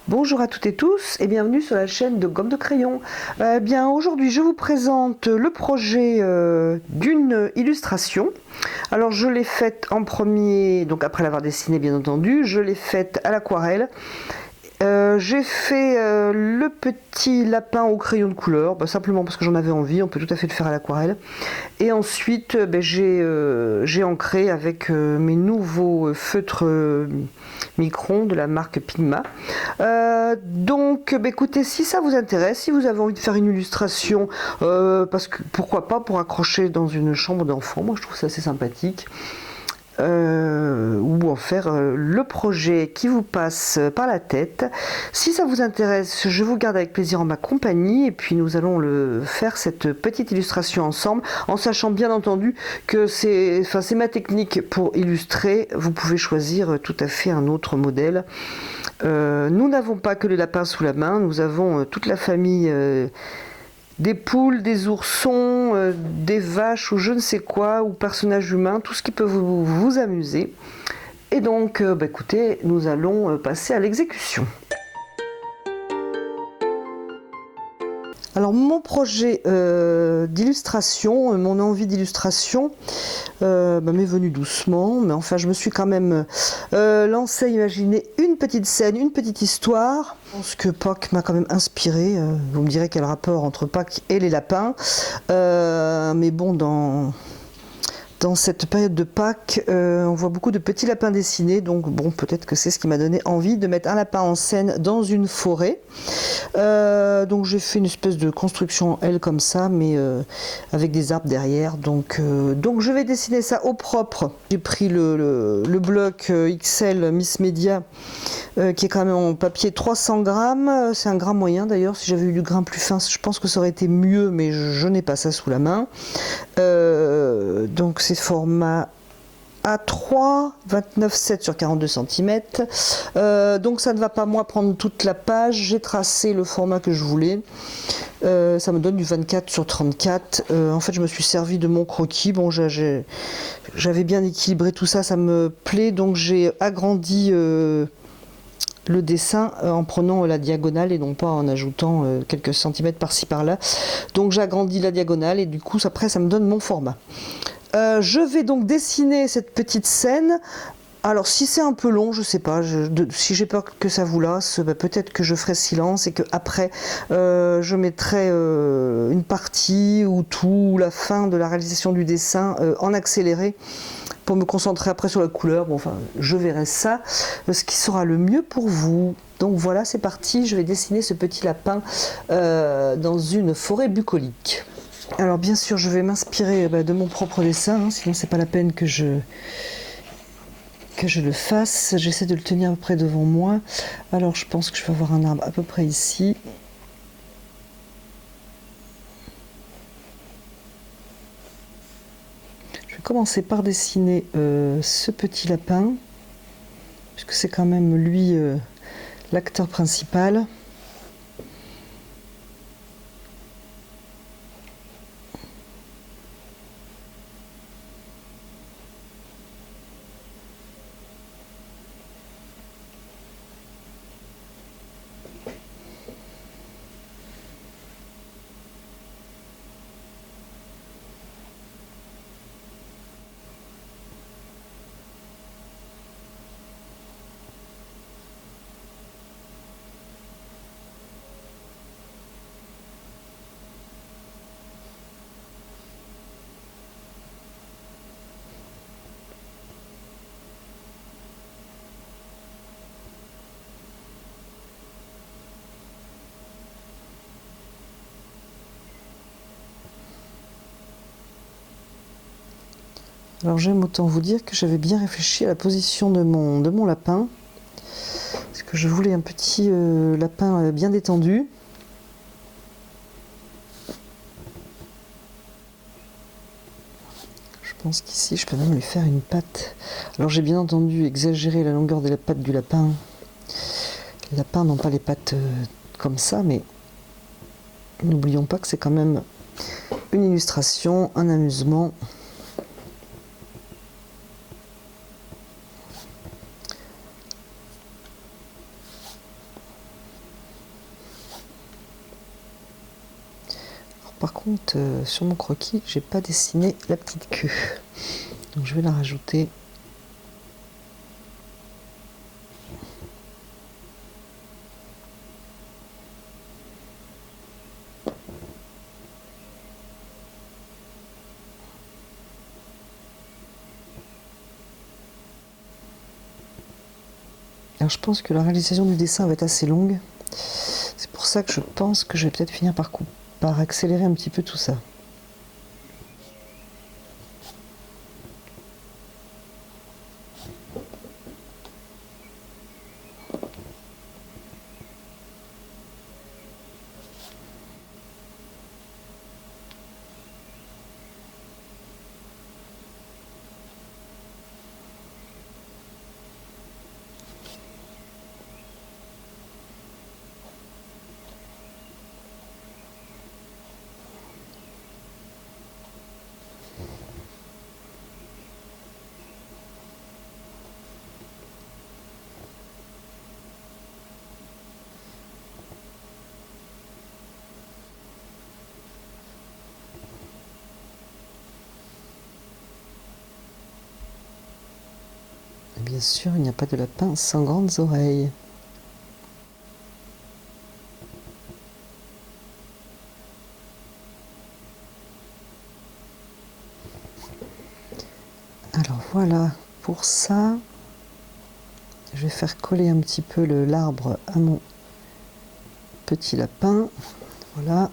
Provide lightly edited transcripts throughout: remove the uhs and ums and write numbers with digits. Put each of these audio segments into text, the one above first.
Bonjour à toutes et tous et bienvenue sur la chaîne de Gomme de Crayon. Bien aujourd'hui je vous présente le projet d'une illustration. Alors je l'ai faite en premier, donc après l'avoir dessinée bien entendu, je l'ai faite à l'aquarelle. J'ai fait le petit lapin au crayon de couleur, simplement parce que j'en avais envie, on peut tout à fait le faire à l'aquarelle. Et ensuite j'ai ancré avec mes nouveaux feutres Micron de la marque Pigma. Écoutez, si ça vous intéresse, si vous avez envie de faire une illustration, parce que pourquoi pas pour accrocher dans une chambre d'enfant, moi je trouve ça assez sympathique. Ou en faire le projet qui vous passe par la tête. Si ça vous intéresse, je vous garde avec plaisir en ma compagnie et puis nous allons faire cette petite illustration ensemble, en sachant bien entendu que c'est ma technique pour illustrer. Vous pouvez choisir tout à fait un autre modèle. Nous n'avons pas que les lapins sous la main, nous avons toute la famille des poules, des oursons, des vaches ou je ne sais quoi, ou personnages humains, tout ce qui peut vous amuser. Et donc, écoutez, nous allons passer à l'exécution. Alors mon projet d'illustration, mon envie d'illustration m'est venue doucement, mais enfin je me suis quand même lancée à imaginer une petite scène, une petite histoire. Je pense que Pâques m'a quand même inspiré. Vous me direz quel rapport entre Pâques et les lapins, mais bon, dans cette période de Pâques, on voit beaucoup de petits lapins dessinés, donc bon, peut-être que c'est ce qui m'a donné envie de mettre un lapin en scène dans une forêt. Donc j'ai fait une espèce de construction L comme ça, mais avec des arbres derrière. Donc je vais dessiner ça au propre. J'ai pris le bloc XL Miss Media, qui est quand même en papier 300 grammes. C'est un grain moyen d'ailleurs. Si j'avais eu du grain plus fin, je pense que ça aurait été mieux, mais je n'ai pas ça sous la main. Donc c'est format A3, 29,7 sur 42 cm. Donc ça ne va pas moi prendre toute la page. J'ai tracé le format que je voulais. Ça me donne du 24 sur 34. En fait, je me suis servi de mon croquis. Bon, j'avais bien équilibré tout ça, ça me plaît. Donc j'ai agrandi le dessin en prenant la diagonale et non pas en ajoutant quelques centimètres par-ci par-là. Donc j'agrandis la diagonale et du coup après ça me donne mon format. Je vais donc dessiner cette petite scène. Alors si c'est un peu long, je sais pas, si j'ai peur que ça vous lasse, peut-être que je ferai silence et que après je mettrai une partie ou tout, ou la fin de la réalisation du dessin en accéléré pour me concentrer après sur la couleur. Bon, enfin, je verrai ça, ce qui sera le mieux pour vous. Donc voilà, c'est parti, je vais dessiner ce petit lapin dans une forêt bucolique. Alors bien sûr, je vais m'inspirer de mon propre dessin, hein, sinon c'est pas la peine que je le fasse. J'essaie de le tenir à peu près devant moi. Alors je pense que je vais avoir un arbre à peu près ici. Je vais commencer par dessiner ce petit lapin, puisque c'est quand même lui l'acteur principal. Alors j'aime autant vous dire que j'avais bien réfléchi à la position de mon lapin, parce que je voulais un petit lapin bien détendu. Je pense qu'ici je peux même lui faire une patte. Alors j'ai bien entendu exagéré la longueur de la patte du lapin. Les lapins n'ont pas les pattes comme ça, mais n'oublions pas que c'est quand même une illustration, un amusement. par contre, sur mon croquis, j'ai pas dessiné la petite queue. Donc je vais la rajouter. Alors je pense que la réalisation du dessin va être assez longue. C'est pour ça que je pense que je vais peut-être finir par accélérer un petit peu tout ça. Bien sûr, il n'y a pas de lapin sans grandes oreilles. Alors voilà, pour ça, je vais faire coller un petit peu l'arbre à mon petit lapin. Voilà.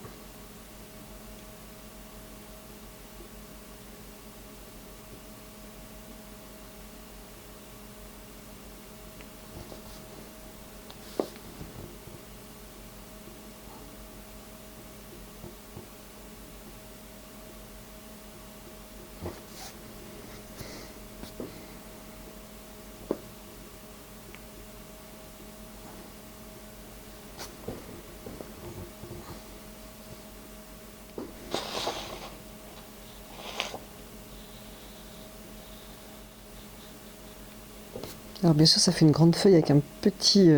Alors bien sûr, ça fait une grande feuille avec un petit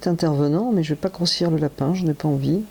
intervenant, mais je ne vais pas grossir le lapin, je n'ai pas envie.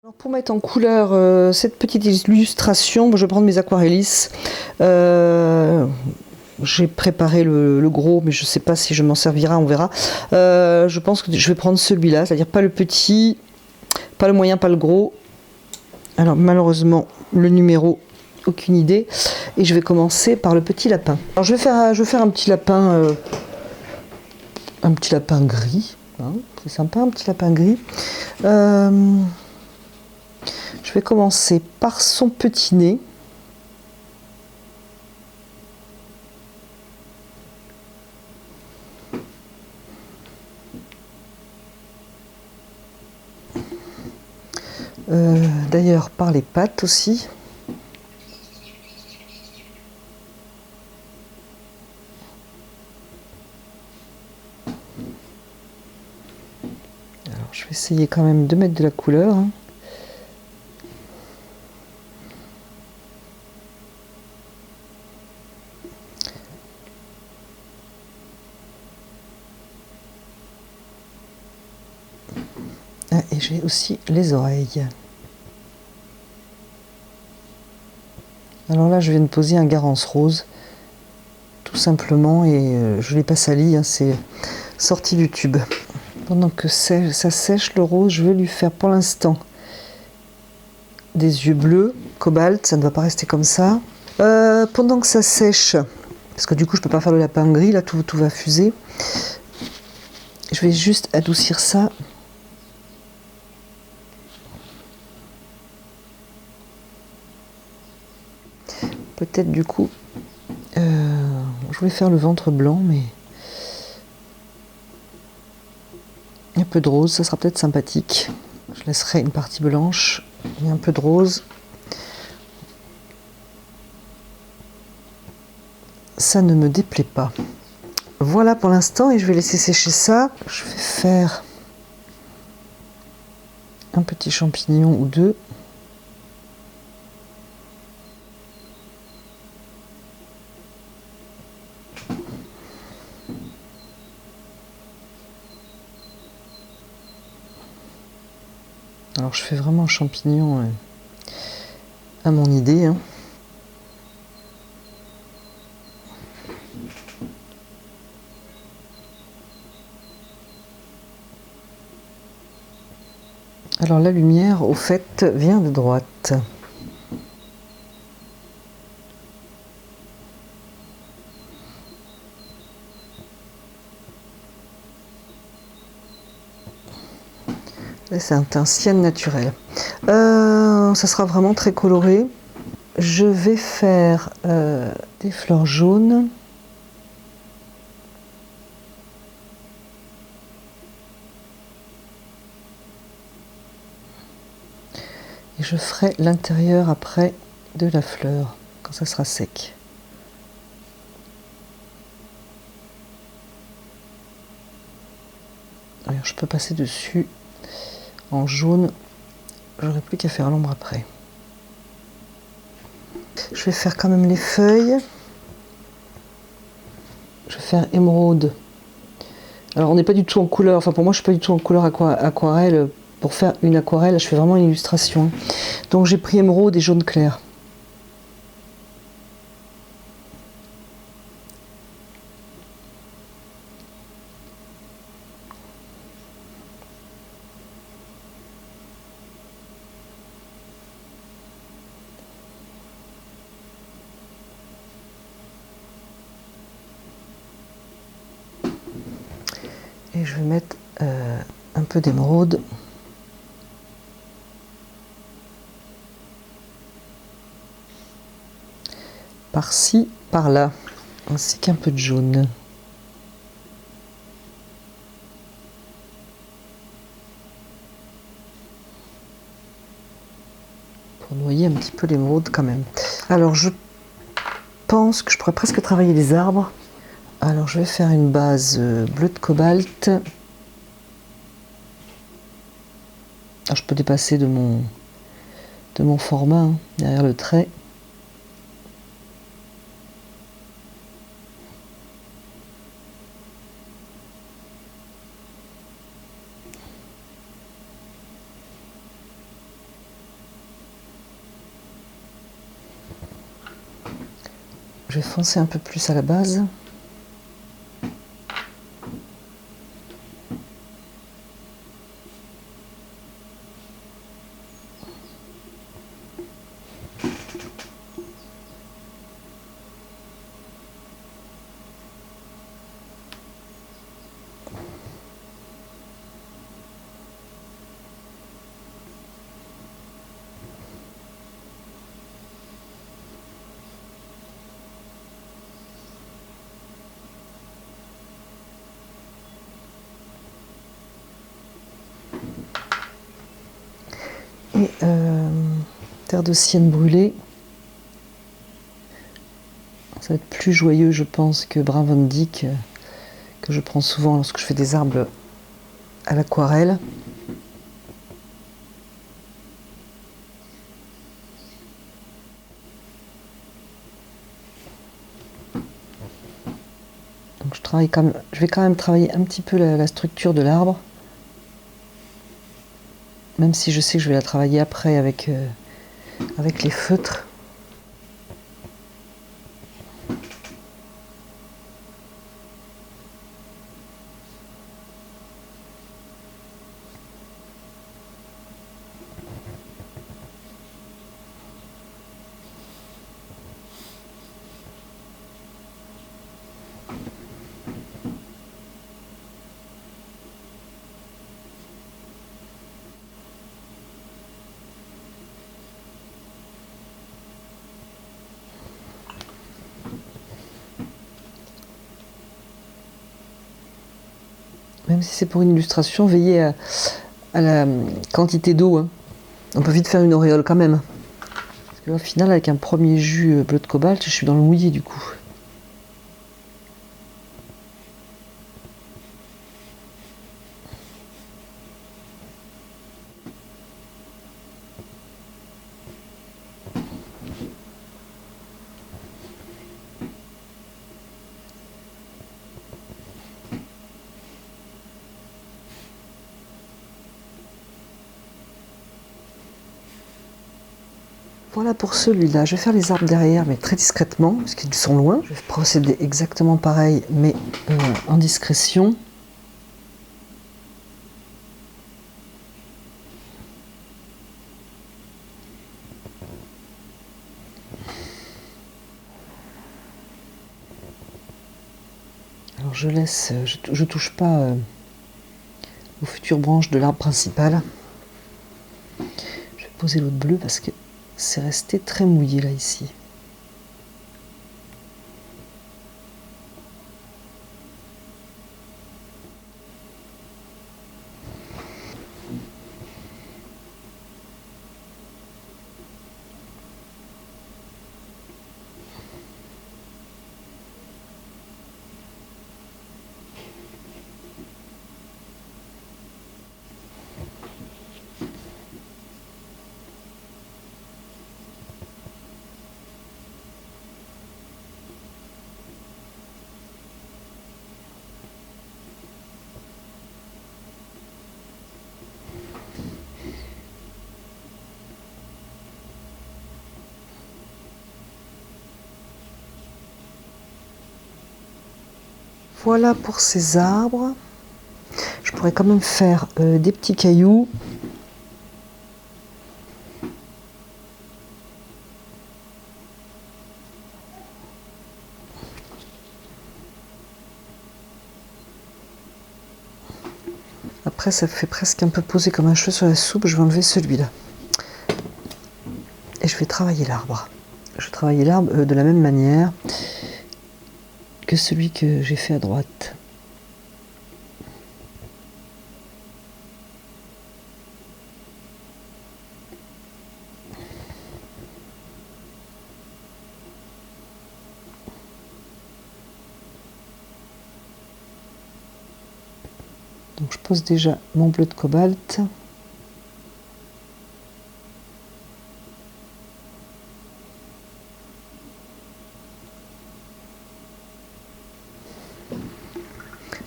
Alors pour mettre en couleur cette petite illustration, je vais prendre mes aquarellis. J'ai préparé le gros, mais je ne sais pas si je m'en servirai, on verra. Je pense que je vais prendre celui-là, c'est-à-dire pas le petit, pas le moyen, pas le gros. Alors malheureusement, le numéro, aucune idée. Et je vais commencer par le petit lapin. Alors je vais faire un petit lapin gris. Hein, c'est sympa, un petit lapin gris. Je vais commencer par son petit nez. d'ailleurs par les pattes aussi. Alors je vais essayer quand même de mettre de la couleur, hein. Ah, et j'ai aussi les oreilles. Alors là, je viens de poser un Garance rose, tout simplement, et je l'ai pas sali, hein, c'est sorti du tube. Pendant que ça sèche le rose, je vais lui faire pour l'instant des yeux bleus, cobalt, ça ne va pas rester comme ça. Pendant que ça sèche, parce que du coup je peux pas faire le lapin gris, là tout va fuser, je vais juste adoucir ça. Peut-être du coup, je voulais faire le ventre blanc, mais un peu de rose, ça sera peut-être sympathique. Je laisserai une partie blanche et un peu de rose. Ça ne me déplaît pas. Voilà pour l'instant, et je vais laisser sécher ça. Je vais faire un petit champignon ou deux. Alors je fais vraiment un champignon à mon idée, hein. Alors la lumière, au fait, vient de droite. C'est un cyan naturel. Ça sera vraiment très coloré. Je vais faire des fleurs jaunes. Et je ferai l'intérieur après de la fleur, quand ça sera sec. Alors je peux passer dessus en jaune, j'aurai plus qu'à faire l'ombre après. Je vais faire quand même les feuilles. Je vais faire émeraude. Alors on n'est pas du tout en couleur, enfin pour moi je suis pas du tout en couleur aquarelle. Pour faire une aquarelle, je fais vraiment une illustration. Donc j'ai pris émeraude et jaune clair. Et je vais mettre un peu d'émeraude. Par-ci, par-là, ainsi qu'un peu de jaune. Pour noyer un petit peu l'émeraude quand même. Alors je pense que je pourrais presque travailler les arbres. Alors je vais faire une base bleue de cobalt. Alors, je peux dépasser de mon format, hein, derrière le trait. Je vais foncer un peu plus à la base. et terre de sienne brûlée. Ça va être plus joyeux, je pense, que Brun Van Dyck, que je prends souvent lorsque je fais des arbres à l'aquarelle. Donc je vais quand même travailler un petit peu la structure de l'arbre, même si je sais que je vais la travailler après avec les feutres. Même si c'est pour une illustration, veillez à la quantité d'eau. Hein. On peut vite faire une auréole quand même. Parce que là, au final, avec un premier jus bleu de cobalt, je suis dans le mouillé du coup. Voilà pour celui-là. Je vais faire les arbres derrière, mais très discrètement, parce qu'ils sont loin. Je vais procéder exactement pareil, mais en discrétion. Alors je laisse, je touche pas aux futures branches de l'arbre principal. Je vais poser l'autre bleu parce que c'est resté très mouillé là ici. Voilà pour ces arbres. Je pourrais quand même faire des petits cailloux. Après, ça fait presque un peu posé comme un cheveu sur la soupe. Je vais enlever celui-là. Et je vais travailler l'arbre. Je vais travailler l'arbre de la même manière que celui que j'ai fait à droite. Donc je pose déjà mon bleu de cobalt.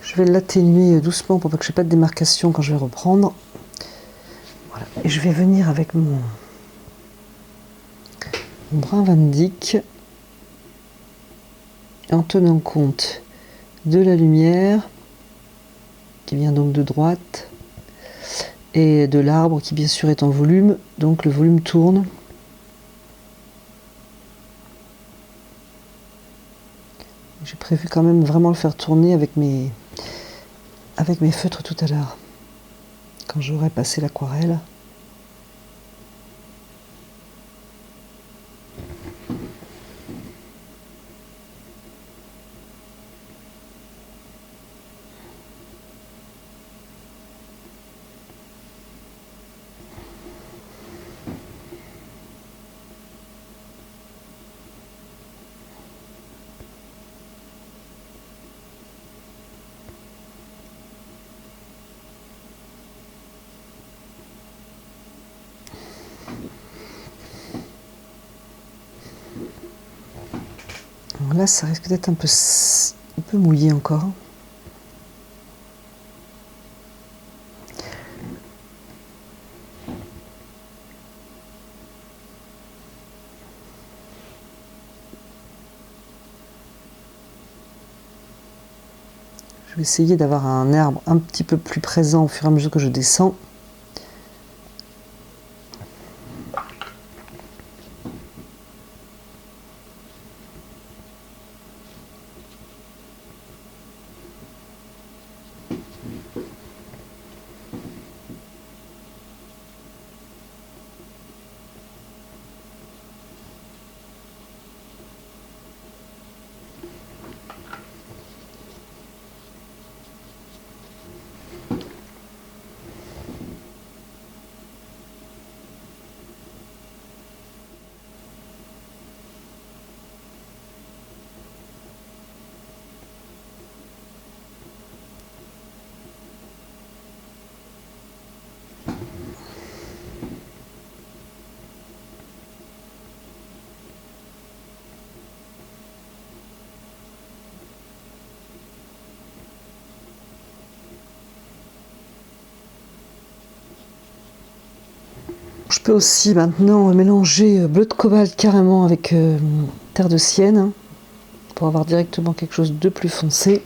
Je vais l'atténuer doucement pour pas que je n'ai pas de démarcation quand je vais reprendre. Voilà. Et je vais venir avec mon Brun Van Dyck en tenant compte de la lumière qui vient donc de droite et de l'arbre qui bien sûr est en volume, donc le volume tourne. J'ai prévu quand même vraiment le faire tourner avec mes feutres tout à l'heure, quand j'aurai passé l'aquarelle. Là, ça risque d'être un peu mouillé encore. Je vais essayer d'avoir un herbe un petit peu plus présent au fur et à mesure que je descends. Je peux aussi maintenant mélanger bleu de cobalt carrément avec terre de sienne, hein, pour avoir directement quelque chose de plus foncé.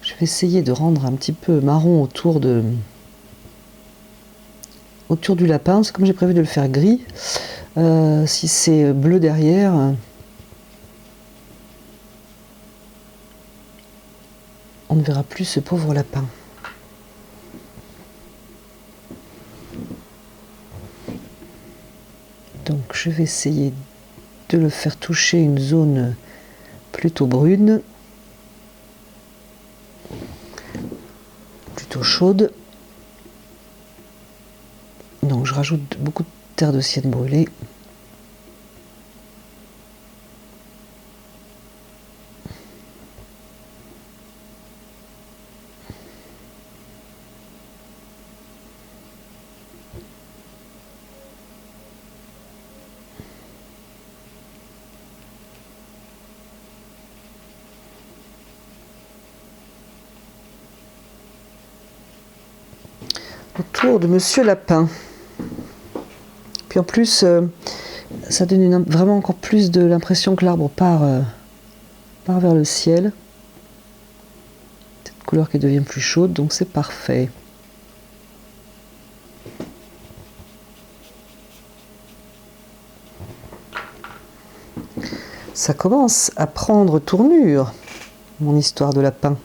Je vais essayer de rendre un petit peu marron autour du lapin. C'est comme j'ai prévu de le faire gris. Si c'est bleu derrière, on ne verra plus ce pauvre lapin. Donc je vais essayer de le faire toucher une zone plutôt brune, plutôt chaude. Donc je rajoute beaucoup de terre de sienne brûlée. Autour de Monsieur Lapin. Puis en plus, ça donne vraiment encore plus de l'impression que l'arbre part vers le ciel. Cette couleur qui devient plus chaude, donc c'est parfait. Ça commence à prendre tournure, mon histoire de lapin.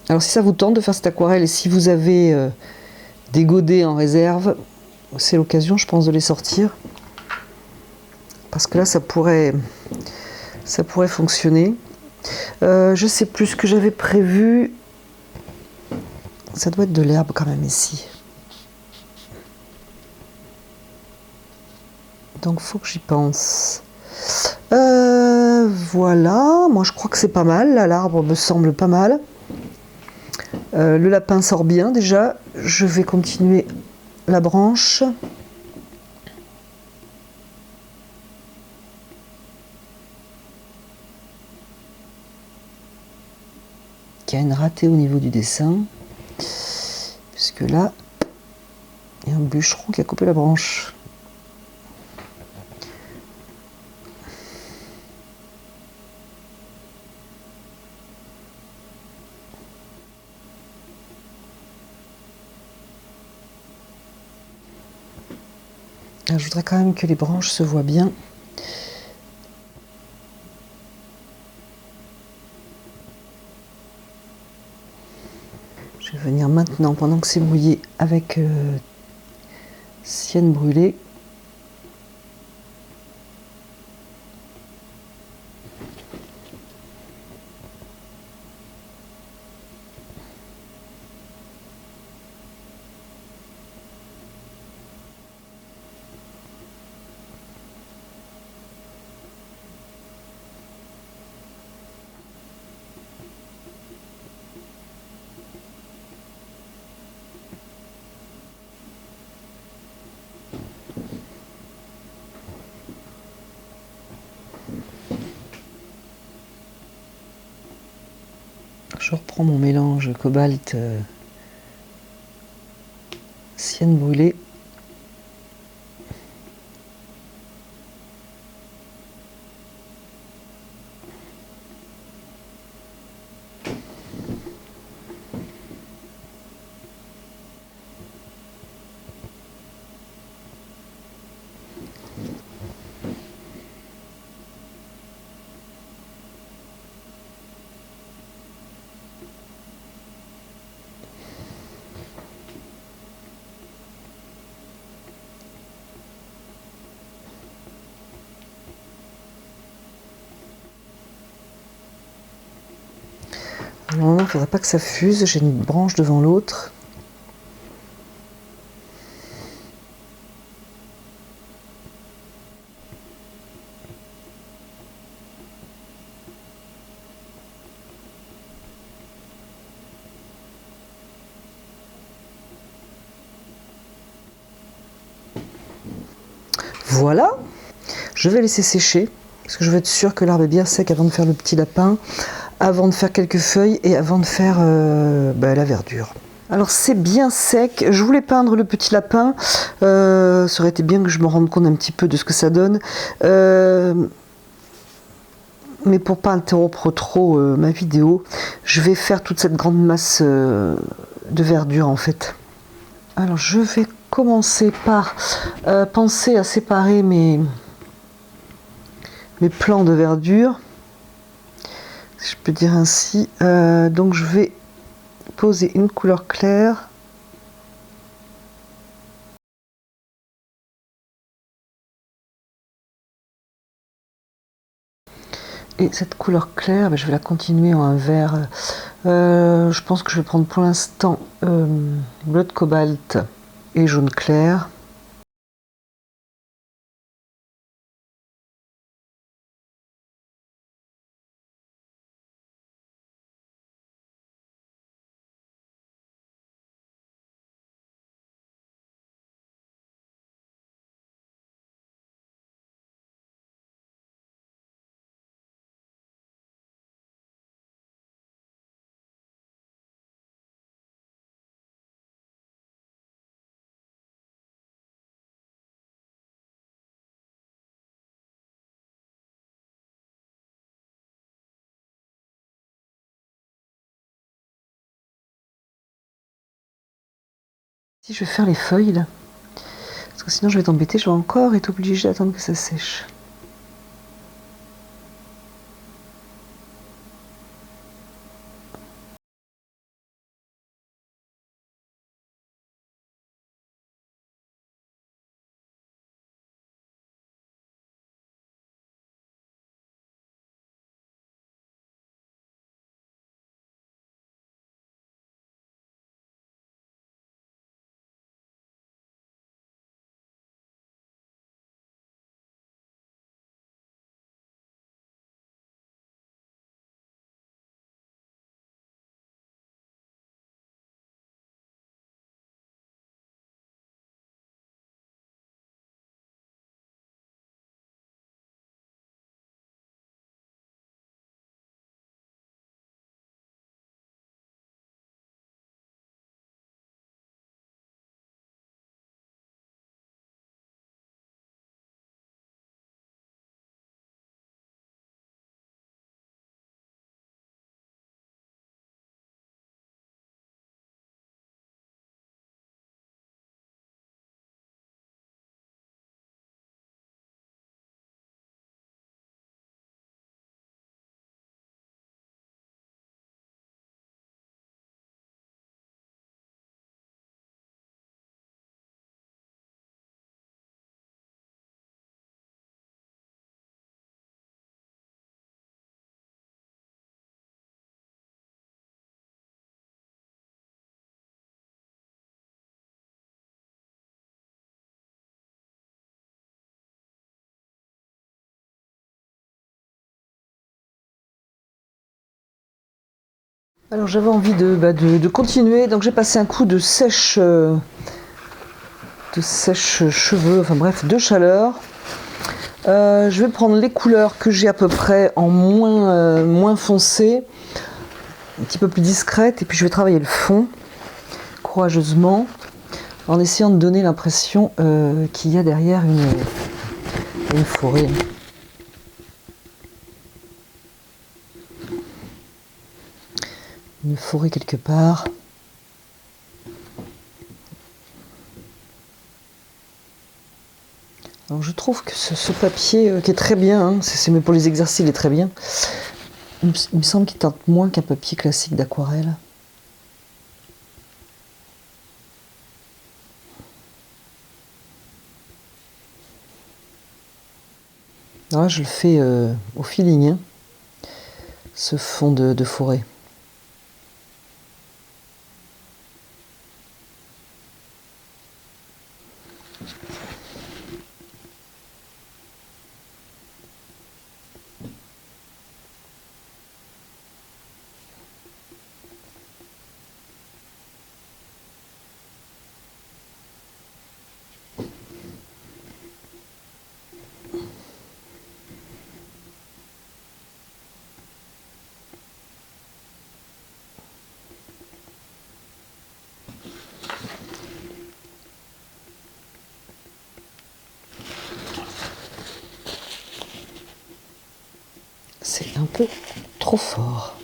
Alors si ça vous tente de faire cette aquarelle et si vous avez des godets en réserve, c'est l'occasion, je pense, de les sortir. Parce que là, ça pourrait fonctionner. Je sais plus ce que j'avais prévu. Ça doit être de l'herbe quand même ici. Donc faut que j'y pense. Voilà, moi je crois que c'est pas mal. Là, l'arbre me semble pas mal. Le lapin sort bien déjà. Je vais continuer la branche. Il y a une ratée au niveau du dessin. Puisque là, il y a un bûcheron qui a coupé la branche. Alors, je voudrais quand même que les branches se voient bien. Je vais venir maintenant, pendant que c'est mouillé, avec Sienne brûlée. Je reprends mon mélange cobalt Sienne brûlée. Normalement, il ne faudrait pas que ça fuse. J'ai une branche devant l'autre. Voilà. Je vais laisser sécher, parce que je veux être sûre que l'arbre est bien sec avant de faire le petit lapin, avant de faire quelques feuilles et avant de faire la verdure. Alors c'est bien sec, je voulais peindre le petit lapin, ça aurait été bien que je me rende compte un petit peu de ce que ça donne, mais pour pas interrompre trop ma vidéo, je vais faire toute cette grande masse de verdure en fait. Alors je vais commencer par penser à séparer mes plants de verdure, si je peux dire ainsi. Donc je vais poser une couleur claire. Et cette couleur claire, je vais la continuer en un vert. Je pense que je vais prendre pour l'instant bleu de cobalt et jaune clair. Si je vais faire les feuilles là, parce que sinon je vais t'embêter, je vais encore être obligée d'attendre que ça sèche. Alors j'avais envie de continuer, donc j'ai passé un coup de sèche cheveux, enfin bref, de chaleur. Je vais prendre les couleurs que j'ai à peu près en moins foncé, un petit peu plus discrète, et puis je vais travailler le fond courageusement en essayant de donner l'impression qu'il y a derrière une forêt. Une forêt quelque part. Alors je trouve que ce papier qui est très bien, hein, mais pour les exercices il est très bien. Il me semble qu'il tente moins qu'un papier classique d'aquarelle. Alors là je le fais au feeling, hein, ce fond de forêt. C'est un peu trop fort.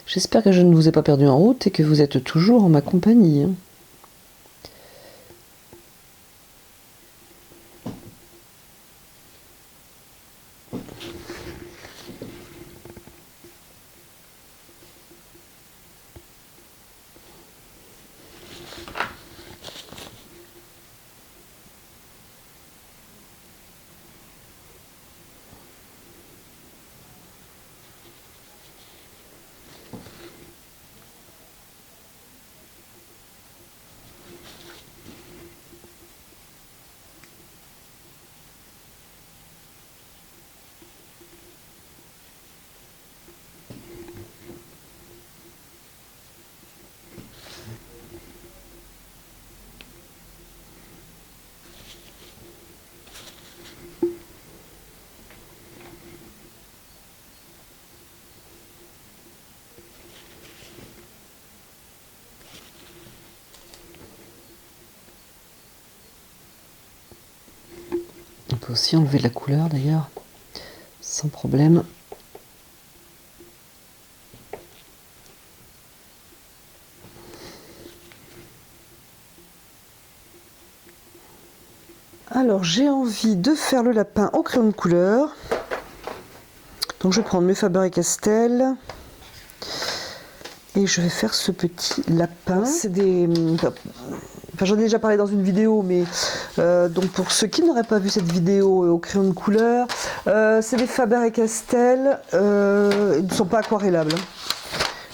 J'espère que je ne vous ai pas perdu en route et que vous êtes toujours en ma compagnie, hein. On peut aussi enlever de la couleur d'ailleurs, sans problème. Alors j'ai envie de faire le lapin au crayon de couleur. Donc je vais prendre mes Faber-Castell et je vais faire ce petit lapin. C'est des... Enfin, j'en ai déjà parlé dans une vidéo, mais donc pour ceux qui n'auraient pas vu cette vidéo au crayon de couleur, c'est des Faber-Castell, ils ne sont pas aquarellables.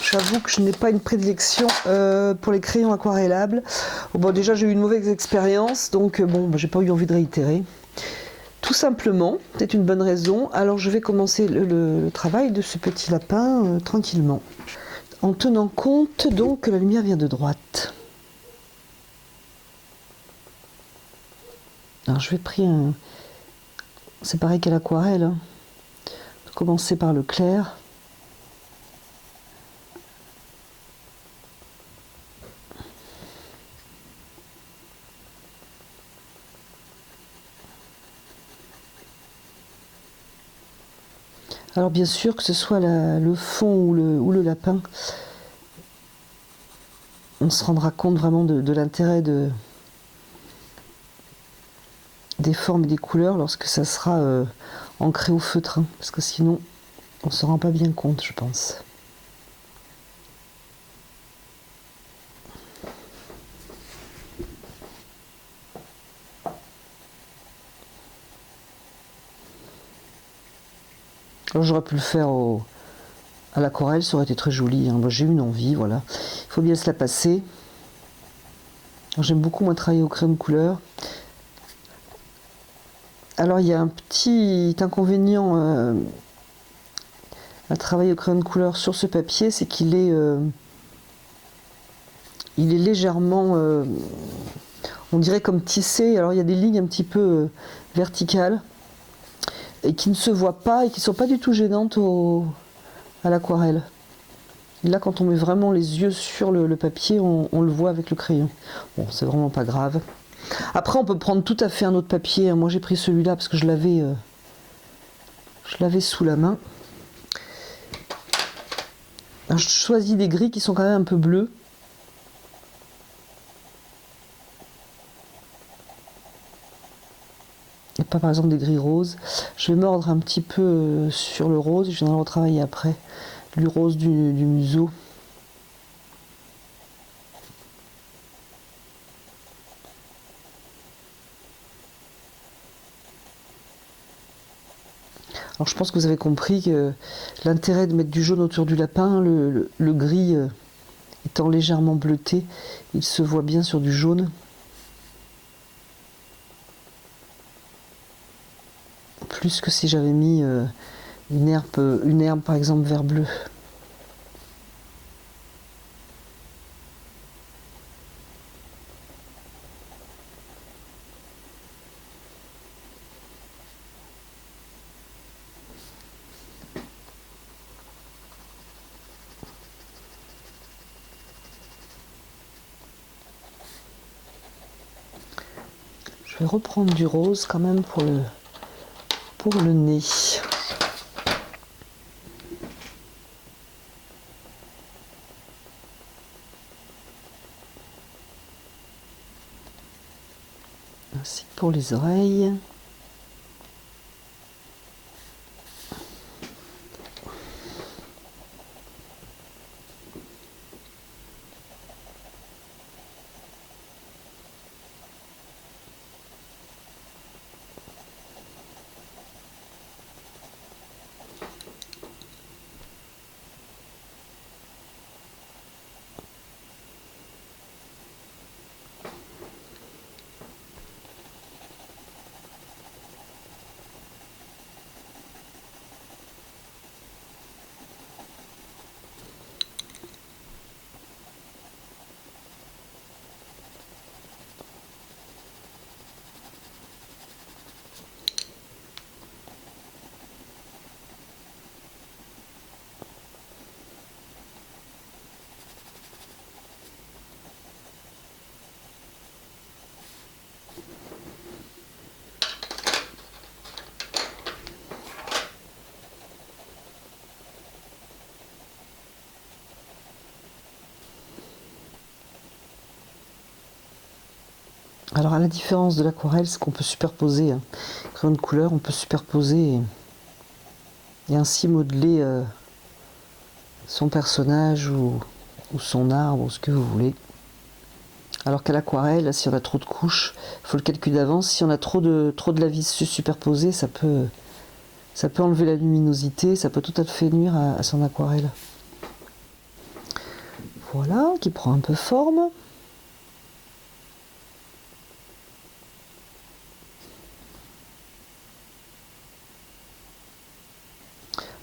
J'avoue que je n'ai pas une prédilection pour les crayons aquarellables. Bon, déjà j'ai eu une mauvaise expérience, donc bon, j'ai pas eu envie de réitérer. Tout simplement, c'est une bonne raison. Alors je vais commencer le travail de ce petit lapin tranquillement, en tenant compte donc que la lumière vient de droite. Alors je vais prendre c'est pareil qu'à l'aquarelle, hein. Commencer par le clair. Alors bien sûr, que ce soit le fond ou le lapin, on se rendra compte vraiment de l'intérêt des formes et des couleurs lorsque ça sera ancré au feutre, hein, parce que sinon on ne se rend pas bien compte, je pense. Alors j'aurais pu le faire à l'aquarelle, ça aurait été très joli, hein. Moi, j'ai eu une envie, voilà. Il faut bien se la passer. J'aime beaucoup moi travailler au crayon de couleur. Alors il y a un petit inconvénient à travailler au crayon de couleur sur ce papier, c'est qu'il est, il est légèrement, on dirait comme tissé. Alors il y a des lignes un petit peu verticales et qui ne se voient pas et qui ne sont pas du tout gênantes à l'aquarelle. Là, quand on met vraiment les yeux sur le papier, on le voit avec le crayon. Bon, c'est vraiment pas grave. Après, on peut prendre tout à fait un autre papier. Moi, j'ai pris celui-là parce que je l'avais sous la main. Alors, je choisis des gris qui sont quand même un peu bleus. Et pas par exemple des gris roses. Je vais mordre un petit peu sur le rose. Je viendrai le retravailler après. Du rose du museau. Alors je pense que vous avez compris que l'intérêt de mettre du jaune autour du lapin, le gris étant légèrement bleuté, il se voit bien sur du jaune. Plus que si j'avais mis une herbe par exemple vert bleu. Je vais reprendre du rose quand même pour le nez. Ainsi que pour les oreilles. Alors à la différence de l'aquarelle, c'est qu'on peut superposer, hein, crayon de couleur, on peut superposer et ainsi modeler son personnage ou son arbre ou ce que vous voulez. Alors qu'à l'aquarelle, si on a trop de couches, il faut le calculer d'avance. Si on a trop de la vis superposée, ça peut enlever la luminosité, ça peut tout à fait nuire à son aquarelle. Voilà, qui prend un peu forme.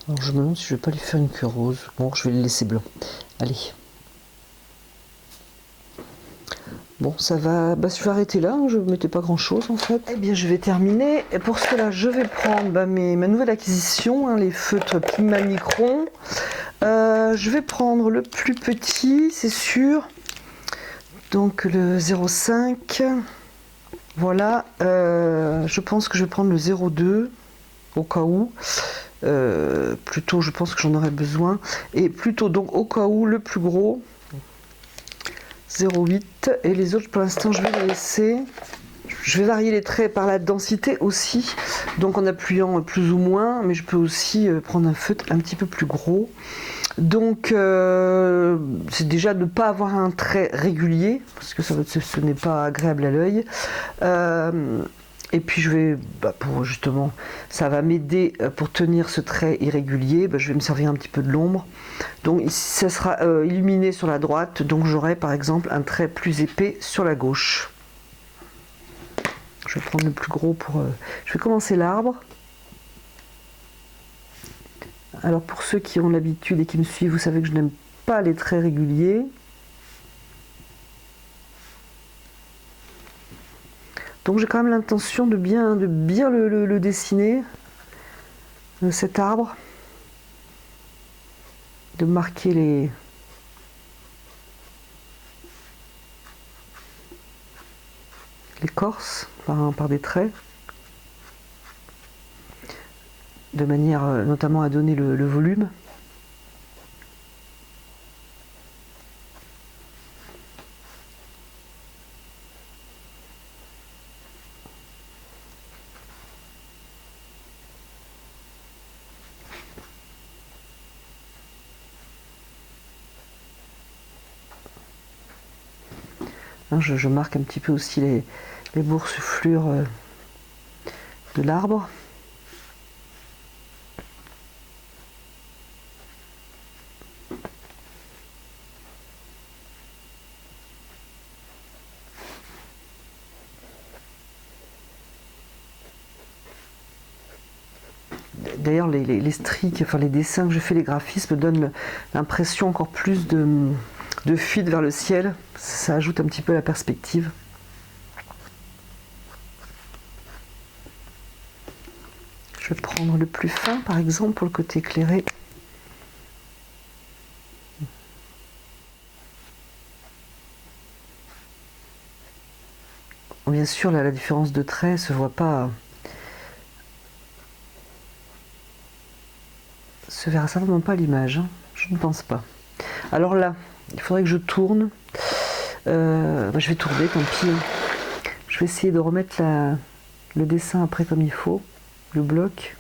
Alors je me demande si je vais pas lui faire une queue rose. Bon, je vais le laisser blanc. Allez. Bon, ça va. Bah, je vais arrêter là. Je ne mettais pas grand chose en fait. Eh bien, je vais terminer. Et pour cela, je vais prendre ma nouvelle acquisition, hein, les feutres Pigma Micron. Je vais prendre le plus petit, c'est sûr. Donc le 0,5. Voilà. Je pense que je vais prendre le 0,2 au cas où. Plutôt, je pense que j'en aurais besoin. Et plutôt, donc, au cas où, le plus gros. 0,8 et les autres pour l'instant je vais les laisser. Je vais varier les traits par la densité aussi, donc en appuyant plus ou moins, mais je peux aussi prendre un feutre un petit peu plus gros. Donc c'est déjà de ne pas avoir un trait régulier, parce que ce n'est pas agréable à l'œil. Et puis je vais, pour justement, ça va m'aider pour tenir ce trait irrégulier, je vais me servir un petit peu de l'ombre. Donc ici ça sera illuminé sur la droite, donc j'aurai par exemple un trait plus épais sur la gauche. Je vais prendre le plus gros pour... je vais commencer l'arbre. Alors pour ceux qui ont l'habitude et qui me suivent, vous savez que je n'aime pas les traits réguliers. Donc j'ai quand même l'intention de bien le dessiner, cet arbre, de marquer l'écorce par des traits, de manière notamment à donner le volume. Je marque un petit peu aussi les boursouflures de l'arbre. D'ailleurs, les streaks, enfin les dessins que je fais, les graphismes donnent l'impression encore plus de fuite vers le ciel. Ça ajoute un petit peu la perspective. Je vais prendre le plus fin, par exemple, pour le côté éclairé. Bien sûr, là, la différence de trait ne se voit pas. Se verra certainement pas à l'image, hein. Je ne pense pas. Alors là, il faudrait que je tourne. Je vais tourner, tant pis. Je vais essayer de remettre le dessin après comme il faut, le bloc.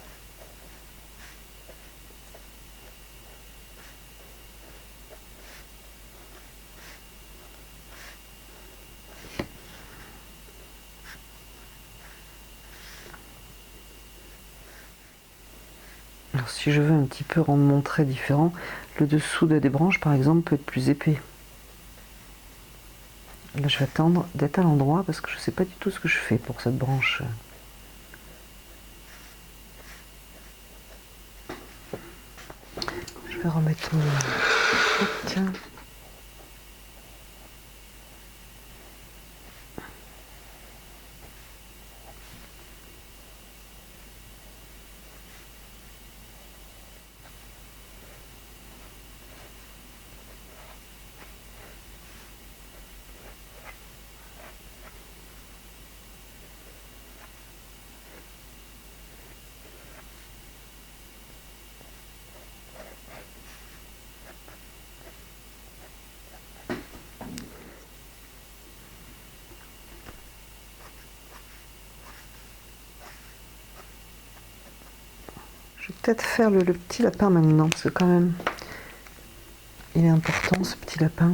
Alors si je veux un petit peu rendre mon trait différent, le dessous des branches par exemple peut être plus épais. Là je vais attendre d'être à l'endroit parce que je ne sais pas du tout ce que je fais pour cette branche. Je vais remettre mon... Tiens. Je vais peut-être faire le petit lapin maintenant, parce que quand même, il est important ce petit lapin.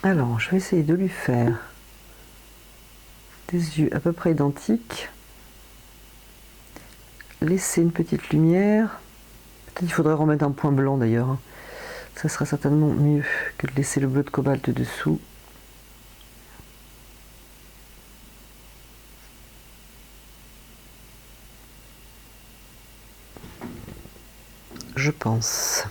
Alors, je vais essayer de lui faire des yeux à peu près identiques. Laisser une petite lumière. Peut-être qu'il faudrait remettre un point blanc d'ailleurs. Ça serait certainement mieux que de laisser le bleu de cobalt dessous. Je pense.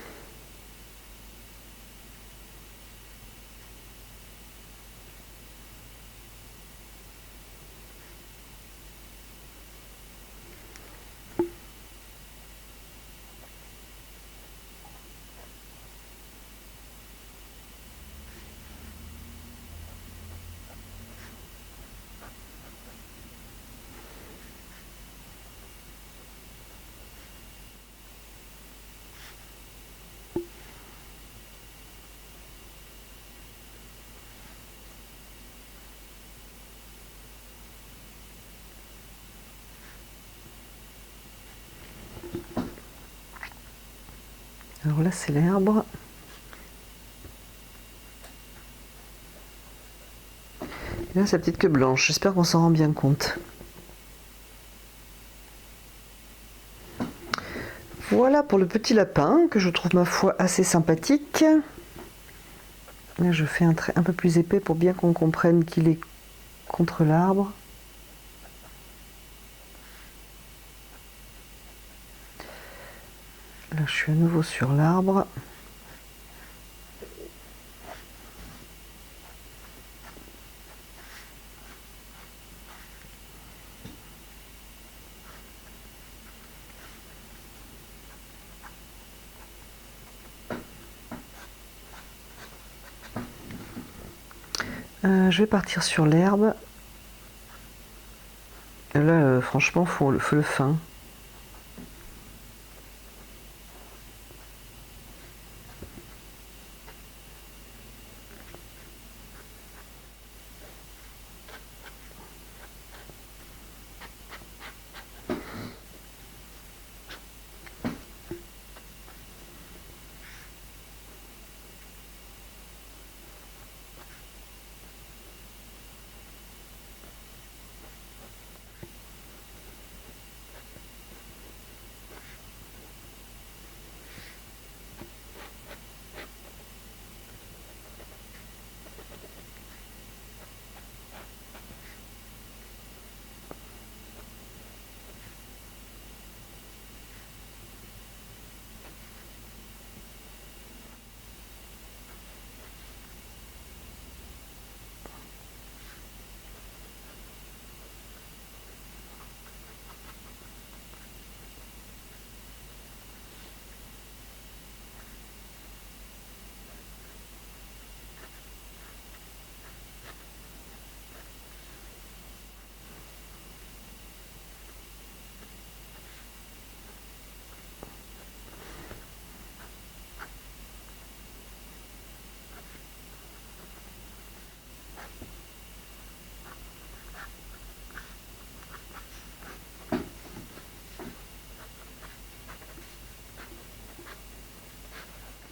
Alors là, c'est l'herbe. Et là, c'est la petite queue blanche. J'espère qu'on s'en rend bien compte. Voilà pour le petit lapin, que je trouve, ma foi, assez sympathique. Là, je fais un trait un peu plus épais pour bien qu'on comprenne qu'il est contre l'arbre. Là, je suis à nouveau sur l'arbre. Je vais partir sur l'herbe. Là, franchement, faut le fin.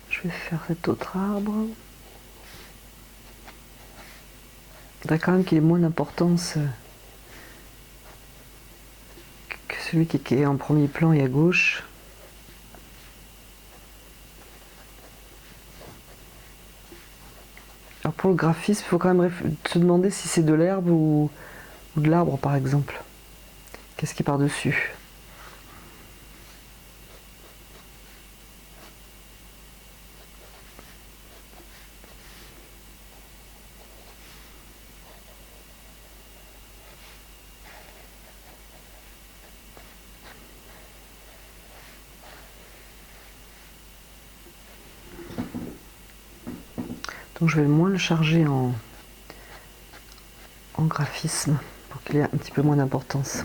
Je vais faire cet autre arbre. Je voudrais quand même qu'il ait moins d'importance que celui qui est en premier plan et à gauche. Alors pour le graphisme, il faut quand même se demander si c'est de l'herbe ou de l'arbre par exemple. Qu'est-ce qui est par-dessus ? Donc je vais moins le charger en graphisme pour qu'il ait un petit peu moins d'importance.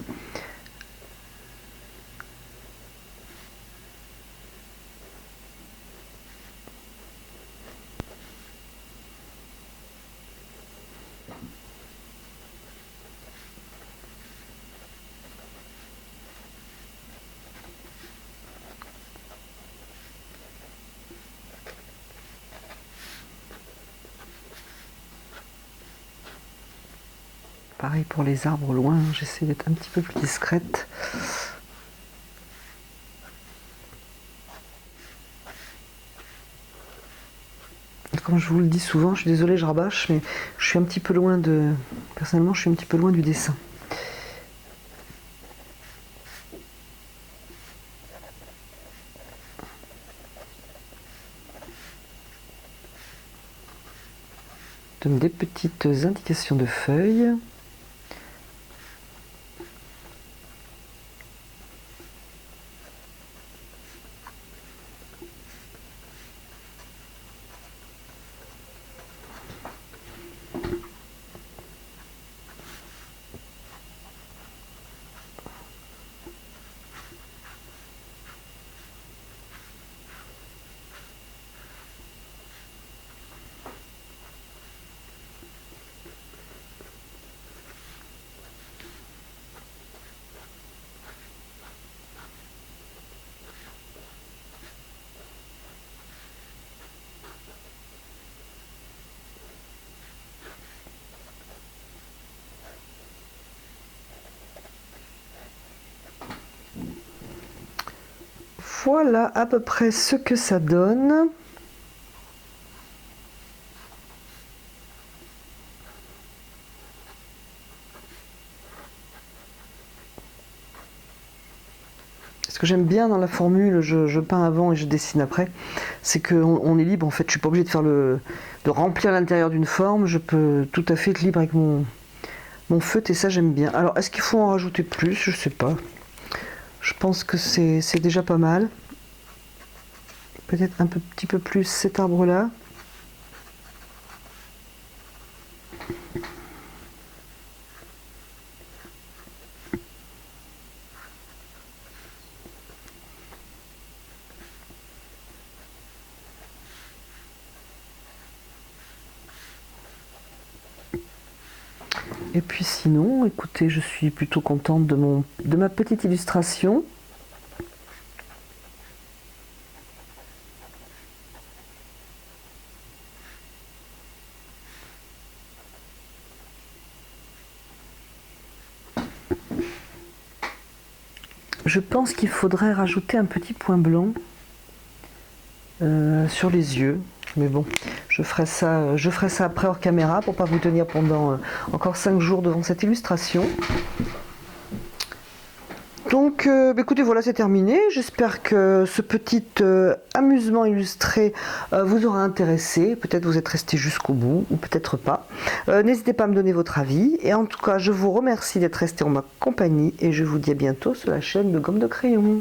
Pareil pour les arbres au loin, j'essaie d'être un petit peu plus discrète. Comme je vous le dis souvent, je suis désolée, je rabâche, mais je suis un petit peu loin de... Personnellement, je suis un petit peu loin du dessin. Je donne des petites indications de feuilles. voilà à peu près ce que ça donne. Ce que j'aime bien dans la formule, je peins avant et je dessine après, c'est qu'on est libre en fait. Je suis pas obligée de faire de remplir l'intérieur d'une forme. Je peux tout à fait être libre avec mon feutre et ça j'aime bien. Alors est-ce qu'il faut en rajouter plus? Je sais pas. Je pense que c'est déjà pas mal. Peut-être un petit peu plus cet arbre-là. Et puis sinon, écoutez, je suis plutôt contente de ma petite illustration. Je pense qu'il faudrait rajouter un petit point blanc sur les yeux. Mais bon, je ferai ça après hors caméra pour pas vous tenir pendant encore 5 jours devant cette illustration. Donc écoutez, voilà, c'est terminé. J'espère que ce petit amusement illustré vous aura intéressé. Peut-être vous êtes resté jusqu'au bout, ou peut-être pas. N'hésitez pas à me donner votre avis. Et en tout cas, je vous remercie d'être resté en ma compagnie. Et je vous dis à bientôt sur la chaîne de Gomme de Crayon.